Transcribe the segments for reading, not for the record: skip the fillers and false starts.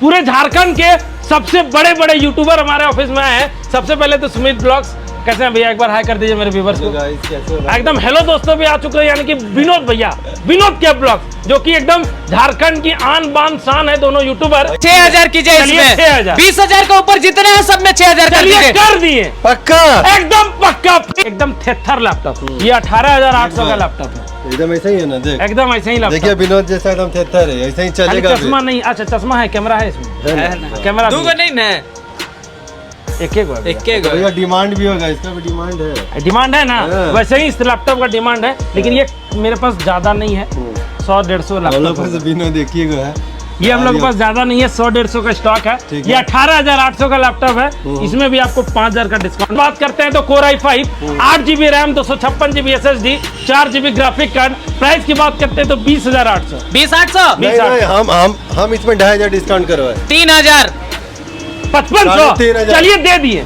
पूरे झारखंड के सबसे बड़े बड़े यूट्यूबर हमारे ऑफिस में आए हैं। सबसे पहले तो सुमित ब्लॉग्स, कैसे हैं भैया? एक बार हाई कर दीजिए मेरे व्यूवर्स को। एकदम हेलो दोस्तों भी आ चुके हैं, यानी कि विनोद भैया, विनोद के ब्लॉग, जो कि एकदम झारखंड की आन बान शान है दोनों यूट्यूबर। 6000 कीजिए इसमें, 6000 20,000 के ऊपर जितने हैं सब में 6000 कर दिए, पक्का एकदम पक्का, एकदम थेथर लैपटॉप। ये 18,800 का लैपटॉप है। एकदम ऐसा ही है ना, देख एकदम ऐसे ही लैपटॉप। देखिए विनोद जैसा एकदम थेथर है, ऐसा ही चलेगा। चश्मा नहीं, अच्छा चश्मा है, कैमरा है इसमें, कैमरा दूगो नहीं ना, एक एक भैया डिमांड भी होगा, इसका भी डिमांड है। डिमांड है ना, वैसे ही इस लैपटॉप का डिमांड है, लेकिन ये मेरे पास ज्यादा नहीं है। 100-150 लैपटॉप विनोद देखिएगा है, ये हम लोग के पास ज्यादा नहीं है, 100-150 का स्टॉक है। ये 18,800 का लैपटॉप है, इसमें भी आपको 5,000 का डिस्काउंट। बात करते हैं तो Core i5 8GB RAM, 256GB SSD, 4GB graphic card. Price की बात करते हैं तो 20,800। 20,800 हम इसमें 2,500 डिस्काउंट करवाए, 3,000 5500 चलिए दे दिए,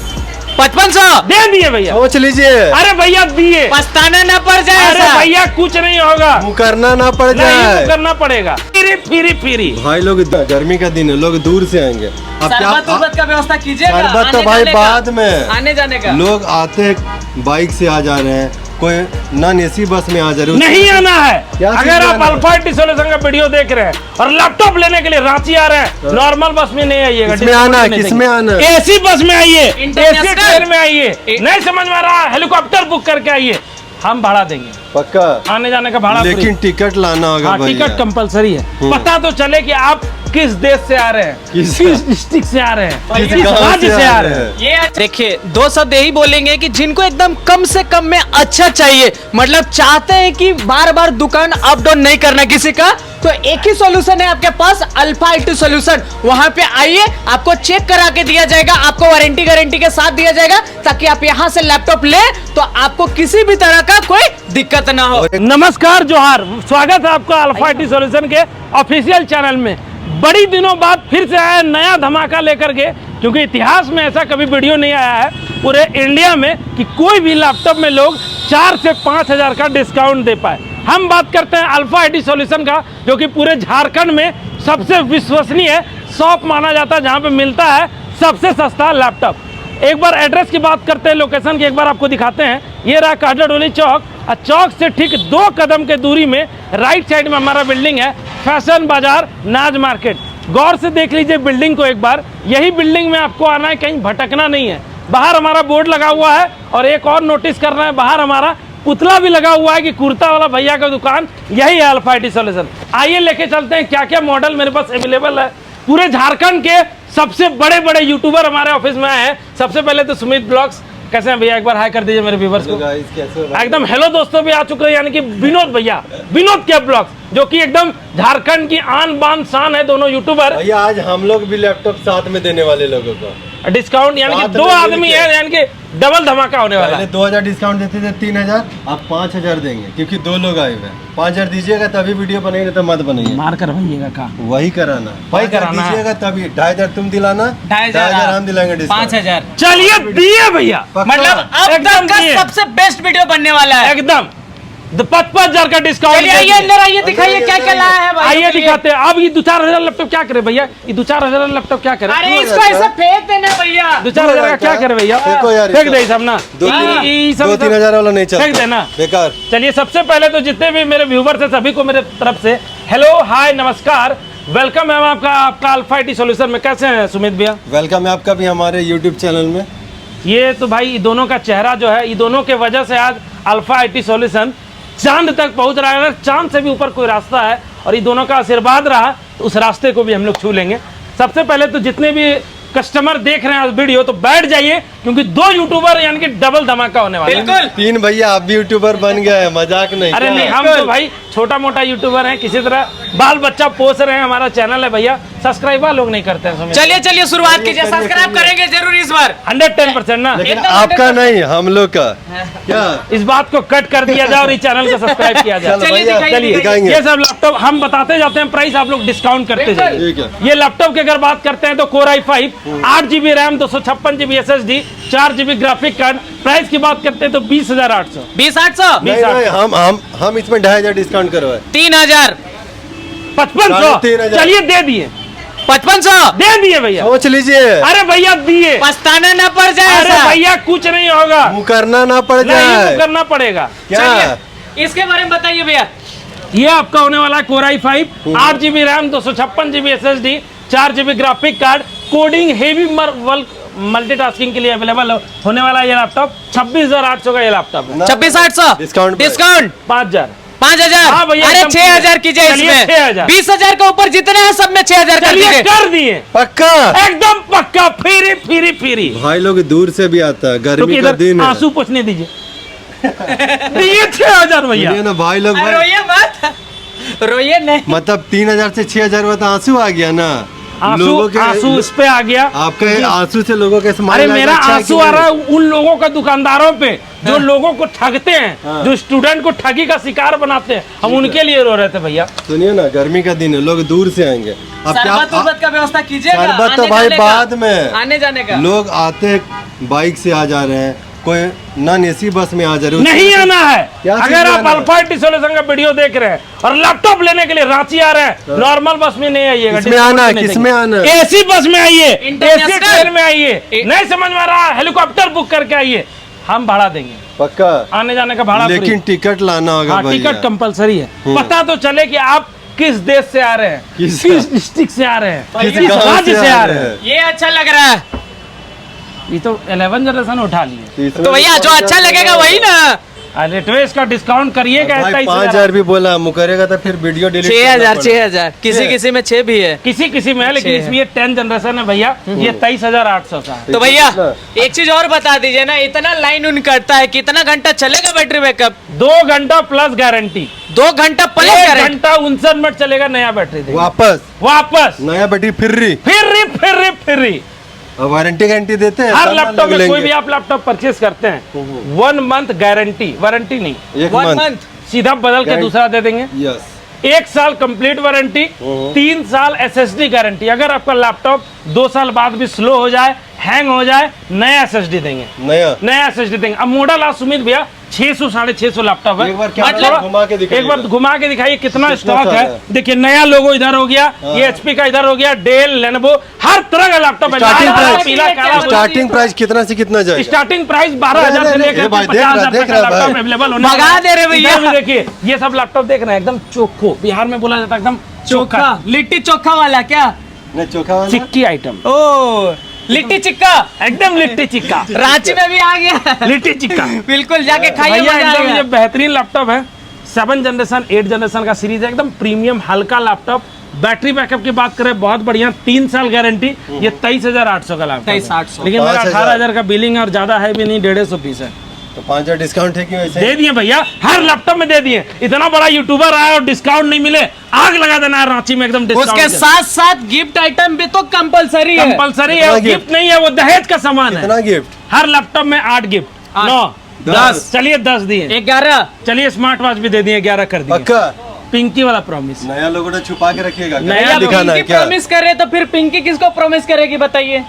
5500 दे दिए भैया। सोच लीजिए। अरे भैया दिए, पछताना ना पड़ जाए। अरे भैया कुछ नहीं होगा, करना ना पड़ नहीं जाए, करना पड़ेगा। फ्री भाई लोग गर्मी का दिन है, लोग दूर से आएंगे। अब शरबत का व्यवस्था कीजिएगा, शरबत तो भाई बाद में, आने जाने का। लोग आते बाइक से आ जा रहे हैं, कोई नॉन एसी बस में आ जा रहे हैं। नहीं आना है। क्या चीज़ अगर आप आना है? अल्फा टी सॉल्यूशन का वीडियो देख रहे हैं और लैपटॉप लेने के लिए रांची आ रहे हैं, नॉर्मल बस में नहीं आइएगा। किसमें आना है, किसमें आना है? एसी बस में आइए, एसी इंटरनेशनल ट्रेन में आइए, नहीं समझ में आ रहा हेलीकॉप्टर बुक करके आइए, हम भाड़ा देंगे, पक्का आने जाने का भाड़ा। लेकिन टिकट लाना होगा। हाँ, टिकट कंपलसरी है, पता तो चले कि आप किस देश से आ रहे हैं, किस डिस्ट्रिक्ट से आ रहे हैं, किस राज्य से आ रहे हैं। ये देखिए, दो शब्द यही बोलेंगे कि जिनको एकदम कम से कम में अच्छा चाहिए, मतलब चाहते हैं कि बार बार दुकान अप डाउन नहीं करना किसी का, तो एक ही सॉल्यूशन है आपके पास, अल्फा IT सॉल्यूशन। वहां पे आइए, आपको चेक करा के दिया जाएगा, आपको वारंटी गारंटी के साथ दिया जाएगा, ताकि आप यहां से लैपटॉप ले तो आपको किसी भी तरह का कोई दिक्कत ना हो। नमस्कार, जोहार, स्वागत है आपका अल्फा IT सॉल्यूशन के ऑफिशियल चैनल में। बड़ी दिनों बाद फिर से आया नया धमाका लेकर के, क्योंकि इतिहास में ऐसा कभी वीडियो नहीं आया है पूरे इंडिया में कि कोई भी लैपटॉप में लोग 4 से 5,000 का डिस्काउंट दे पाए। हम बात करते हैं अल्फा IT सॉल्यूशन का, जो कि पूरे झारखंड में सबसे विश्वसनीय शॉप माना जाता है, जहां पे मिलता है सबसे सस्ता लैपटॉप। एक बार एड्रेस की बात करते हैं, लोकेशन की एक बार आपको दिखाते हैं। ये रहा काटाडोली चौक, और चौक से ठीक 2 कदम के दूरी में राइट साइड में हमारा बिल्डिंग है, फैशन बाजार नाज मार्केट। गौर से देख लीजिए बिल्डिंग को एक बार, यही बिल्डिंग में आपको आना है, कहीं भटकना नहीं है। बाहर हमारा बोर्ड लगा हुआ है, और एक और नोटिस करना है, बाहर हमारा पुतला भी लगा हुआ है कि कुर्ता वाला भैया का दुकान यही है अल्फा IT सॉल्यूशन। आइए लेके चलते हैं क्या क्या मॉडल मेरे पास अवेलेबल है। पूरे झारखंड के सबसे बड़े बड़े यूट्यूबर हमारे ऑफिस में आए हैं। सबसे पहले तो सुमित ब्लॉग्स, कैसे हैं भैया? एक बार हाई कर दीजिए मेरे व्यूवर्स को। एकदम हेलो दोस्तों भी आ चुके हैं, यानी कि विनोद भैया, विनोद के ब्लॉग्स, जो कि एकदम झारखंड की आन बान शान है दोनों यूट्यूबर। भैया आज हम लोग भी लैपटॉप साथ में देने वाले लोगों को डिस्काउंट, यानी कि 2 आदमी है, यानी कि डबल धमाका होने वाला है। 2,000 डिस्काउंट देते थे, 3,000, अब 5,000 देंगे, क्योंकि 2 लोग आए हुए हैं। 5,000 दीजिएगा तभी वीडियो बनेगी, तो मत बनाइए, मार कर भैया का वही कराना, वही कराना है। दीजिएगा तभी। 2,500 तुम दिलाना, 2,500 हम दिलाएंगे डिस्काउंट। 5,000 चलिए दिए भैया, मतलब अब एकदम तक का दिए। सबसे बेस्ट वीडियो बनने वाला है एकदम 55,000 का डिस्काउंट। चलिए आइए अंदर आइए, दिखाइए क्या क्या लाया है भाई। आइए दिखाते हैं। अब ये 2-4 लैपटॉप क्या करे भैया? ये 2-4 लैपटॉप क्या करे? अरे इसको ऐसे फेंक देना भैया। 2-4 का क्या करे भैया? फेंको यार, फेंक दे सब ना, 2-3 वाला नहीं चलता, फेंक देना बेकार। चलिए सबसे पहले तो जितने भी मेरे व्यूवर्स हैं सभी को मेरे तरफ से हेलो, हाय, नमस्कार, वेलकम है आपका अल्फा IT सॉल्यूशन में। कैसे हैं सुमित भैया? वेलकम है आपका भी हमारे यूट्यूब चैनल में। ये तो भाई ये दोनों का चेहरा जो है, ये दोनों के वजह से आज अल्फा IT सॉल्यूशन चांद तक पहुंच रहा है। अगर चांद से भी ऊपर कोई रास्ता है और ये दोनों का आशीर्वाद रहा तो उस रास्ते को भी हम लोग छू लेंगे। सबसे पहले तो जितने भी कस्टमर देख रहे हैं आज वीडियो, तो बैठ जाइए, क्योंकि 2 यूट्यूबर यानी कि डबल धमाका होने वाला है। बिल्कुल 3 भैया आप भी यूट्यूबर बन गए हैं, मजाक नहीं। अरे नहीं, हम तो भाई छोटा मोटा यूट्यूबर हैं, किसी तरह बाल बच्चा पोस रहे हैं। हमारा चैनल है भैया, सब्सक्राइबर लोग नहीं करते हैं। चलिए चलिए शुरुआत कीजिए, सब्सक्राइब करेंगे जरूर इस बार। 110% ना, लेकिन एकदम आपका नहीं, हम लोग का क्या इस बात को कट कर दिया जाए और इस चैनल को सब्सक्राइब किया जाए। चलो भैया, चलिए दिखाएंगे। ये सब लैपटॉप हम बताते जाते हैं, प्राइस आप लोग डिस्काउंट करते जाइए। ठीक है। ये लैपटॉप की अगर बात करते हैं तो Core i5 8GB RAM, 256GB SSD, 4GB graphic card. Price की बात करते हैं तो 20,800। 20,800 नहीं, हम इसमें 2,500 डिस्काउंट करवाए, 3,000 5500 3,000 चलिए दे दिए, 5500 दे दिए भैया। सोच लीजिए, अरे भैया दिए। पछताना ना पड़ जाए अरे ऐसा। भैया कुछ नहीं होगा, मुंह करना ना पड़ नहीं जाए। वो करना पड़ेगा। क्या चलिए, इसके बारे में बताइए भैया। ये आपका होने वाला है Core i5, 8GB RAM, 256GB SSD, 4GB graphic card, coding heavy multitasking के लिए अवेलेबल होने वाला ये लैपटॉप। 26,800 का ये लैपटॉप है। 26,800 डिस्काउंट पे। डिस्काउंट 5,000। 5,000। हाँ भैया, अरे एकदम 6,000 कीजिए चलिए, इसमें। 6,000। 20,000 के ऊपर जितने हैं सब में 6,000 कर चलिए दीजिए। कर दिए, पक्का। एकदम पक्का, फ्री। भाई लोग दूर से भी आता है, तो गर्मी का इधर दिन है। आंसू पूछने दीजिए। दिए 6,000 भैया। सुनिए ना भाई लोग, अरे रोइए मत, रोइए नहीं। मतलब 3,000 से 6,000 में तो आंसू आ गया ना। आंसू इस पे आ गया। आपके आंसू से लोगों के अरे स्माइल मेरा आंसू आ रहा है उन लोगों का, दुकानदारों पे जो लोगों को ठगते हैं, हाँ। जो स्टूडेंट को ठगी का शिकार बनाते हैं, हम उनके लिए रो रहे थे भैया। सुनिए ना, गर्मी का दिन है, लोग दूर से आएंगे। अब क्या शरबत उरबत का व्यवस्था कीजिएगा। शरबत तो आने भाई जाने का। बाद में। आने जाने का। लोग आते हैं बाइक से आ जा रहे हैं, कोई नॉन एसी बस में आ जा रहे हैं। नहीं आना है। क्या चीज़ अगर आप आना है? अल्फा टी सॉल्यूशन का वीडियो देख रहे हैं और लैपटॉप लेने के लिए रांची आ रहे हैं, नॉर्मल बस में नहीं आइएगा। किसमें आना है? किसमें आना है? एसी बस में आइए, इंटरनेशनल। एसी ट्रेन में आइए, नहीं समझ में आ रहा है हेलीकॉप्टर बुक करके आइए, हम भाड़ा देंगे। पक्का। आने जाने का भाड़ा लेकिन टिकट लाना होगा हाँ, भैया। टिकट कंपलसरी है। पता तो चले कि आप किस देश से आ रहे हैं, किस- किस डिस्ट्रिक्ट से आ रहे हैं, किस किस गांव राज्य से आ रहे हैं। ये अच्छा लग रहा है। ये तो 11 जनरेशन उठा लिए। तो भैया जो अच्छा लगेगा वही ना। अरे तो इसका डिस्काउंट करिएगा। भाई 5,000 भी बोला, मुकरेगा तो फिर वीडियो डिलीट 6,000 6,000 किसी किसी में 6 भी है। किसी में है, लेकिन 6 है। इसमें ये 10 जनरेशन है भैया, ये 23,800 का है। तो भैया एक चीज और बता दीजिए ना, इतना लाइन उन करता है, कितना घंटा चलेगा बैटरी बैकअप? 2 घंटा प्लस गारंटी, 2 घंटा प्लस 1 गारंटी। घंटा 59 मिनट चलेगा, नया बैटरी देंगे वापस। नया बैटरी फ्री। और वारंटी गारंटी देते हैं। हर सामान लैपटॉप लोग में कोई लेंगे। भी आप लैपटॉप परचेज करते हैं, 1 मंथ गारंटी, वारंटी नहीं, 1 1 मंथ। मंथ सीधा बदल के Guarantee- दूसरा दे देंगे। यस। 1 साल कंप्लीट वारंटी, 3 साल SSD गारंटी। अगर आपका लैपटॉप 2 साल बाद भी स्लो हो जाए, हैंग हो जाए, नया SSD देंगे, नया SSD देंगे। अब मॉडल आज सुमित भैया 600 650 लैपटॉप है। एक बार क्या मतलब घुमा के दिखाइए। एक बार घुमा के दिखाइए कितना कितना स्टॉक है। सारा? देखिए नया लोगो इधर हो गया, ये HP का इधर हो गया, डेल, लेनोवो, हर तरह का लैपटॉप है। स्टार्टिंग लाल, प्राइस- पीला, काला, स्टार्टिंग प्राइस कितना से कितना जाएगा? स्टार्टिंग प्राइस 12,000 से लेकर ये भाई 50,000 देख तक रहा का भाई। लैपटॉप अवेलेबल होने भगा वाला है। दे रहे भैया। इधर भी देखिए, ये सब लैपटॉप देख रहे हैं एकदम चोखो, बिहार में बोला जाता है एकदम चोखा, लिट्टी चोखा वाला क्या? नहीं, चोखा वाला? चिक्की आइटम, ओ लिट्टी चिक्का, एकदम लिट्टी चिक्का, रांची में भी आ गया। लिट्टी चिक्का। बिल्कुल जाके खाइए, भैया मजा एकदम ये आएगा। बेहतरीन लैपटॉप है। 7 जनरेशन 8 जनरेशन का सीरीज है, एकदम प्रीमियम हल्का लैपटॉप। बैटरी बैकअप की बात करें बहुत बढ़िया, 3 साल गारंटी। ये 23,800 का लैपटॉप है। 23,800। लेकिन मेरा 5,000 18,000 का बिलिंग और ज्यादा है भी नहीं, 150 पीस है। तो 5,000 डिस्काउंट है क्यों ऐसे? दे दिए भैया, हर लैपटॉप में दे दिए। इतना बड़ा यूट्यूबर आया और डिस्काउंट नहीं मिले, आग लगा देना है रांची में एकदम डिस्काउंट। उसके साथ साथ गिफ्ट आइटम भी तो कंपलसरी है। कंपलसरी कितना है, गिफ्ट? गिफ्ट नहीं है, वो दहेज का सामान है। कितना गिफ्ट? हर लैपटॉप में 8 गिफ्ट, 8, 9, 10, चलिए 10 दिए। 11 चलिए स्मार्ट वॉच भी दे दिए, 11 कर दिए। पक्का। पिंकी वाला प्रॉमिस। नया लोगो तो छुपा के रखिएगा। नया क्या दिखाना है पिंकी क्या? प्रॉमिस कर रहे तो फिर पिंकी किसको प्रॉमिस करेगी बताइए?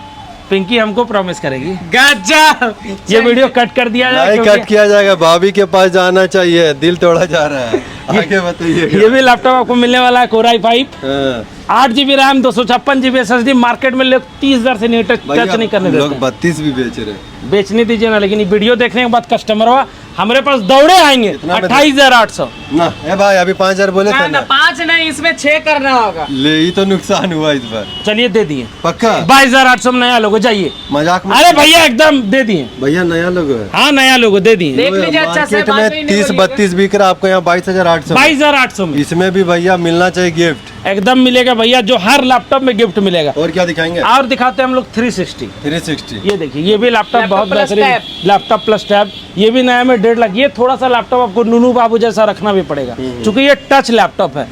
पिंकी हमको प्रॉमिस करेगी। गजब। ये वीडियो कट कर दिया जाए नहीं क्योंकि कट किया जाएगा, भाभी के पास जाना चाहिए, दिल तोड़ा जा रहा है। आगे बताइए। ये भी लैपटॉप आपको मिलने वाला है Core i5, हाँ। 8GB RAM, 256GB SSD। Market में लोग 30,000 से नहीं टच नहीं करने लोग देते। 32 भी बेच रहे हैं। बेचने दीजिए ना, लेकिन ये वीडियो देखने के बाद कस्टमर हुआ हमारे पास दौड़े आएंगे। कितना में 28,800। ना ए भाई, अभी 5,000 बोले थे ना ना। 5 नहीं, इसमें 6 करना होगा। ले ही तो नुकसान हुआ इस बार। चलिए दे दिए, पक्का 22,800 में नया लोगो। जाइए, मजाक में। अरे भैया एकदम दे दिए। भैया नया लोगो है। हाँ नया लोगो दे दिए। देख लीजिए अच्छा से, मार्केट बाद में में ही नहीं 30-32 बिक रहा, आपको यहाँ 22,800। 22,800 में इसमें भी भैया मिलना चाहिए गिफ्ट। एकदम मिलेगा भैया, जो हर लैपटॉप में गिफ्ट मिलेगा। और क्या दिखाएंगे? और दिखाते हैं हम लोग 360। 360। ये देखिए, ये भी लैपटॉप लैपटॉप बहुत प्लस बेहतरीन टैब। Laptop plus tab. ये भी नया में 1.5 लाख। ये थोड़ा सा लैपटॉप आपको नूनू बाबू जैसा रखना भी पड़ेगा, क्योंकि ये टच लैपटॉप है।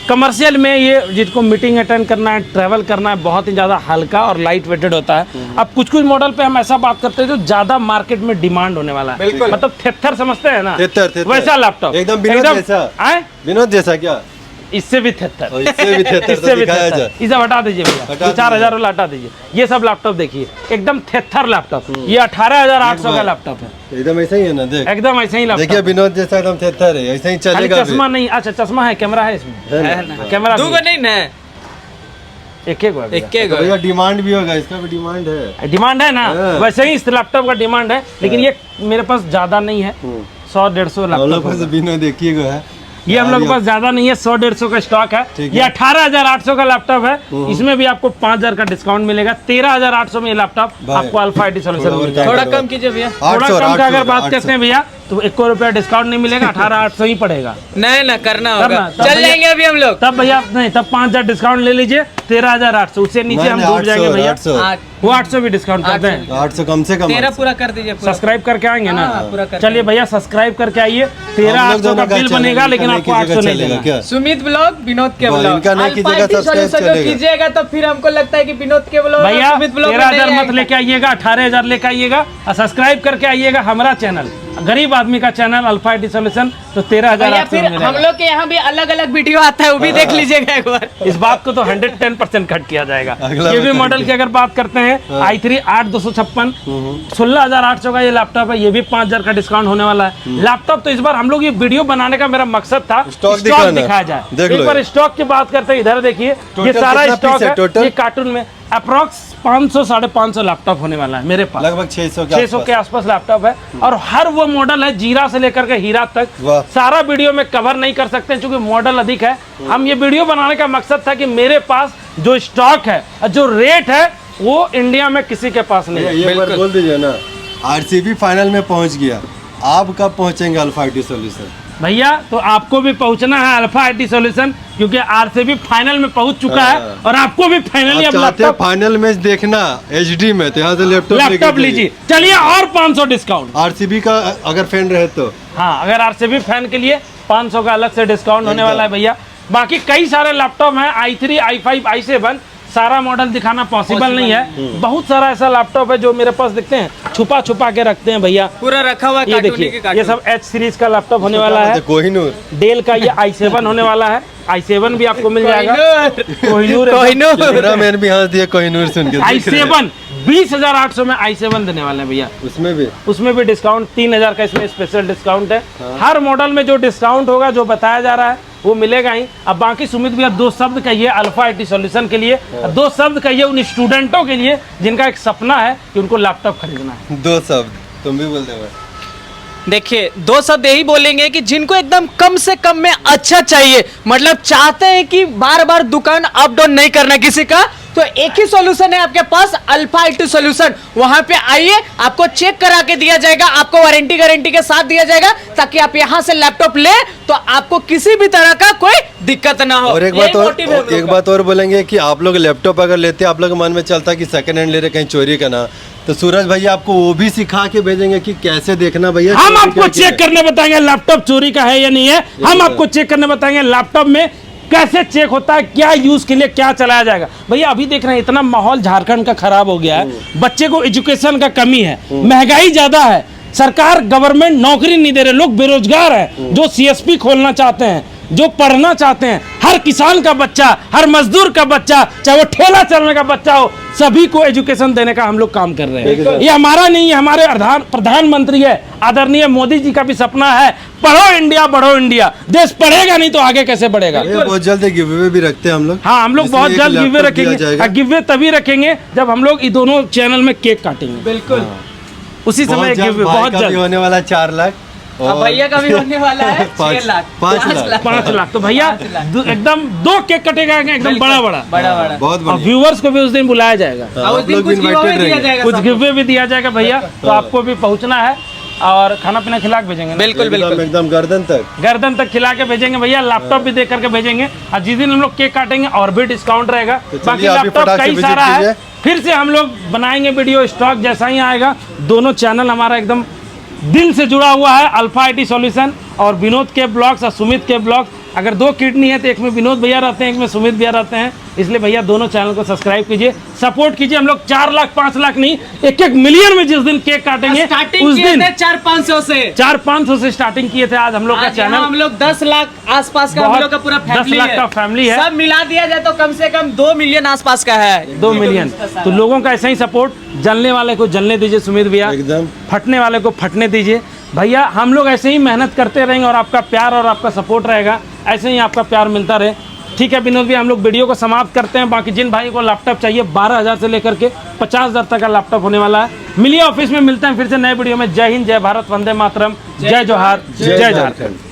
कमर्शियल में ये जिसको मीटिंग अटेंड करना है, ट्रैवल करना है, बहुत ही ज्यादा हल्का और लाइट वेटेड होता है। अब कुछ मॉडल पे हम ऐसा बात करते हैं जो ज्यादा मार्केट में डिमांड होने वाला है। बिल्कुल। मतलब थेथर समझते हैं ना, थेथर। वैसा लैपटॉप एकदम विनोद जैसा। आए विनोद जैसा क्या? इससे भी थेथर, और इससे भी थेथर इससे तो भी दिखाया थेथर। जाए। इसे हटा दीजिए भैया, हटा ये 4,000 वाला हटा दीजिए। ये सब लैपटॉप देखिए, एकदम थेथर लैपटॉप। ये 18,800 का लैपटॉप है। एकदम ऐसा ही है ना, देख एकदम ऐसे ही लैपटॉप। देखिए विनोद जैसा एकदम थेथर है, ऐसा ही खाली चलेगा भी। चश्मा नहीं, अच्छा चश्मा है, कैमरा है इसमें, है ना? है ना। कैमरा भी दूगो है। नहीं ना। एक एक एक के तो भैया डिमांड भी होगा, इसका भी डिमांड है। डिमांड है ना, हाँ। वैसे ही इस लैपटॉप का डिमांड है, लेकिन ये मेरे पास ज्यादा नहीं है, 100-150 हम लोग लैपटॉप पास बिना देखिए को है, ये हम लोग के पास ज्यादा नहीं है, 100-150 का स्टॉक है। ठीक ये है। 18,800 का लैपटॉप है, इसमें भी आपको 5,000 का डिस्काउंट मिलेगा। 13,800 में ये लैपटॉप भाई, आपको अल्फा IT सॉल्यूशन थोड़ा और मिल जाएगा। थोड़ा करवा- कम कीजिए भैया। थोड़ा 800, कम का अगर 800, बात 800 करते हैं भैया तो 1 रुपया डिस्काउंट नहीं मिलेगा, 18,800 ही पड़ेगा। नहीं ना करना होगा, करना, तब चल भैया- जाएंगे अभी हम लोग। तब भैया नहीं, तब 5,000 डिस्काउंट ले लीजिए, 13,800, उससे नीचे हम डूब जाएंगे भैया। 800 वो 800 भी डिस्काउंट करते हैं। 800 कम से कम 13 800। पूरा कर दीजिए पूरा। सब्सक्राइब करके आएंगे ना, हाँ, पूरा करके चलिए भैया सब्सक्राइब करके आइए। 13,800 का बिल बनेगा, लेकिन आपको 800 नहीं देगा। क्या सुमित ब्लॉग, विनोद के ब्लॉग, इनका नहीं कीजिएगा, अल्फा IT सब्सक्राइब सॉल्यूशन जो चलेगा। कीजिएगा तो फिर हमको लगता है कि विनोद के ब्लॉग, भैया सुमित ब्लॉग 13,000 मत लेके आइएगा, 18,000 लेके आइएगा और सब्सक्राइब करके आइएगा हमारा चैनल, गरीब आदमी का चैनल अल्फा IT सॉल्यूशन, तो 13,000 फिर हम लोग के यहाँ भी अलग अलग वीडियो आता है, वो भी देख लीजिएगा एक बार। इस बात को तो 110% कट किया जाएगा। अगला ये भी बताइए। मॉडल की अगर बात करते हैं i3 8256, 16,800 का ये लैपटॉप है, ये भी 5,000 का डिस्काउंट होने वाला है। लैपटॉप तो इस बार हम लोग ये वीडियो बनाने का मेरा मकसद था स्टॉक स्टॉक दिखाना। दिखाया जाए। देख एक लो बार ये। स्टॉक की बात करते हैं, इधर देखिए, ये टोटल सारा कितना स्टॉक पीस है है, टोटल? ये कार्टून में अप्रोक्स 500-550 लैपटॉप होने वाला है मेरे पास। लगभग 600 के 600 के आसपास लैपटॉप है, और हर वो मॉडल है, जीरा से लेकर के हीरा तक। वाह। सारा वीडियो में कवर नहीं कर सकते क्योंकि मॉडल अधिक है। हम ये वीडियो बनाने का मकसद था कि मेरे पास जो स्टॉक है और जो रेट है वो इंडिया में किसी के पास नहीं है। ये बार बोल दीजिए ना, RCB फाइनल में पहुंच गया, आप कब पहुंचेंगे अल्फा IT सॉल्यूशन? भैया तो आपको भी पहुंचना है अल्फा IT सॉल्यूशन, क्योंकि RCB फाइनल में पहुंच चुका है, हाँ। और आपको भी फाइनली आप अब चाहते हैं लैपटॉप फाइनल मैच देखना HD में, तो यहाँ से लैपटॉप लीजिए। चलिए और 500 डिस्काउंट। RCB का अगर फैन रहे तो हाँ, अगर RCB फैन के लिए 500 का अलग से डिस्काउंट होने वाला है भैया। बाकी कई सारे लैपटॉप हैं, i3, i5, i7, सारा मॉडल दिखाना पॉसिबल नहीं है। बहुत सारा ऐसा लैपटॉप है जो मेरे पास दिखते हैं, छुपा छुपा के रखते हैं भैया। पूरा रखा हुआ ये कार्टून देखिए, ये सब H सीरीज का लैपटॉप होने वाला है। कोहिनूर डेल का ये i7 होने वाला है, i7 भी आपको मिल जाएगा। कोहिनूर है। कोहिनूर। मेरा मैन भी हंस दिया कोहिनूर सुन के। i7 20,800 में i7 देने वाले हैं भैया। उसमें भी डिस्काउंट 3,000 का इसमें स्पेशल डिस्काउंट है। हर मॉडल में जो डिस्काउंट होगा, जो बताया जा रहा है, वो मिलेगा ही। अब बाकी सुमित भैया 2 शब्द कहिए अल्फा IT सॉल्यूशन के लिए, 2 शब्द कहिए उन स्टूडेंटों के लिए जिनका एक सपना है कि उनको लैपटॉप खरीदना है। 2 शब्द तुम भी बोल दे। देखिए 2 शब्द यही बोलेंगे कि जिनको एकदम कम से कम में अच्छा चाहिए, मतलब चाहते हैं कि बार बार दुकान अप डाउन नहीं करना किसी का, तो एक ही सॉल्यूशन है आपके पास, अल्फा IT सॉल्यूशन। वहां पे आइए, आपको चेक करा के दिया जाएगा, आपको वारंटी गारंटी के साथ दिया जाएगा, ताकि आप यहां से लैपटॉप ले तो आपको किसी भी तरह का कोई दिक्कत ना हो। और एक यही बात और मोटिव है हम लोग एक का। बात और बोलेंगे कि आप लोग लैपटॉप अगर लेते हैं, आप लोग के मन में चलता कि सेकंड हैंड ले रहे, कहीं चोरी का ना, तो सूरज भैया आपको वो भी सिखा के भेजेंगे कि कैसे देखना भैया। हम चोरी आपको क्या चेक करने बताएंगे लैपटॉप चोरी का है या नहीं है। हम आपको चेक करने बताएंगे लैपटॉप में कैसे चेक होता है, क्या यूज के लिए क्या चलाया जाएगा। भैया अभी देख रहे हैं इतना माहौल झारखंड का खराब हो गया है, बच्चे को एजुकेशन का कमी है, महंगाई ज्यादा है, सरकार गवर्नमेंट नौकरी नहीं दे रहे, लोग बेरोजगार है। जो CSP खोलना चाहते हैं, जो पढ़ना चाहते हैं, हर किसान का बच्चा, हर मजदूर का बच्चा, चाहे वो ठेला चलने का बच्चा हो, सभी को एजुकेशन देने का हम लोग काम कर रहे हैं। ये हमारा नहीं है, हमारे प्रधानमंत्री है आदरणीय मोदी जी का भी सपना है, पढ़ो इंडिया बढ़ो इंडिया। देश पढ़ेगा नहीं तो आगे कैसे बढ़ेगा। भैया बहुत जल्द गिव अवे भी रखते हैं हम लोग। हाँ, हम लोग जिसमें बहुत एक जल्द गिव लैपटॉप दिया रखेंगे, जाएगा। गिव तभी रखेंगे जब हम लोग ये दोनों चैनल में केक काटेंगे, बिल्कुल। उसी समय गिव भाई बहुत का भी जल्द। होने वाला 4 लाख अब भैया का भी होने वाला है 6 लाख, 5 लाख 5 लाख। तो भैया 5 लाख। एकदम 2 केक कटेगा एकदम बड़ा बड़ा, बड़ा बड़ा। बहुत और बढ़िया। व्यूअर्स को भी उस दिन बुलाया जाएगा, और उस आप दिन लोग कुछ भी giveaway इनवाइटेड दिया रहेंगे। जाएगा कुछ सबको। गिवे भी दिया जाएगा भैया। तो आपको भी पहुंचना है और खाना पीना खिला के भेजेंगे ना? बिल्कुल बिल्कुल। एकदम गर्दन तक। गर्दन तक खिला के भेजेंगे भैया, लैपटॉप भी दे करके भेजेंगे। और जिस दिन हम लोग केक काटेंगे और भी डिस्काउंट रहेगा। तो चलिए बाकी आप भी लैपटॉप फटाक से कई विजिट सारा है, कीजिए। फिर से हम लोग बनाएंगे वीडियो, स्टॉक जैसा ही आएगा। दोनों चैनल हमारा एकदम दिल से जुड़ा हुआ है, अल्फा IT सॉल्यूशन और विनोद के ब्लॉग्स और सुमित के ब्लॉग्स। अगर 2 किडनी है तो एक में विनोद भैया रहते हैं, एक में सुमित भैया रहते हैं, इसलिए भैया दोनों चैनल को सब्सक्राइब कीजिए, सपोर्ट कीजिए। हम लोग 4 लाख 5 लाख नहीं, 1-1 मिलियन में जिस दिन केक काटेंगे स्टार्टिंग उस किए दिन थे 400-500 से, 400-500 से स्टार्टिंग किए थे। आज हम लोग का आज यहाँ चैनल हम लोग 10 लाख आसपास का हम बहुत- लोग का पूरा 10 फैमिली लाख का फैमिली है। सब मिला दिया जाए तो कम से कम 2 मिलियन आसपास का है। 2 मिलियन। तो लोगों का ऐसा ही सपोर्ट, जलने वाले को जलने दीजिए सुमित भैया, एकदम फटने वाले को फटने दीजिए भैया। हम लोग ऐसे ही मेहनत करते रहेंगे और आपका प्यार और आपका सपोर्ट रहेगा, ऐसे ही आपका प्यार मिलता रहे। ठीक है विनोद भी, हम लोग वीडियो को समाप्त करते हैं। बाकी जिन भाई को लैपटॉप चाहिए 12,000 से लेकर के 50,000 तक का लैपटॉप होने वाला है। मिलिए ऑफिस में, मिलते हैं फिर से नए वीडियो में। जय हिंद, जय भारत, वंदे मातरम, जय जोहार, जय झारखंड।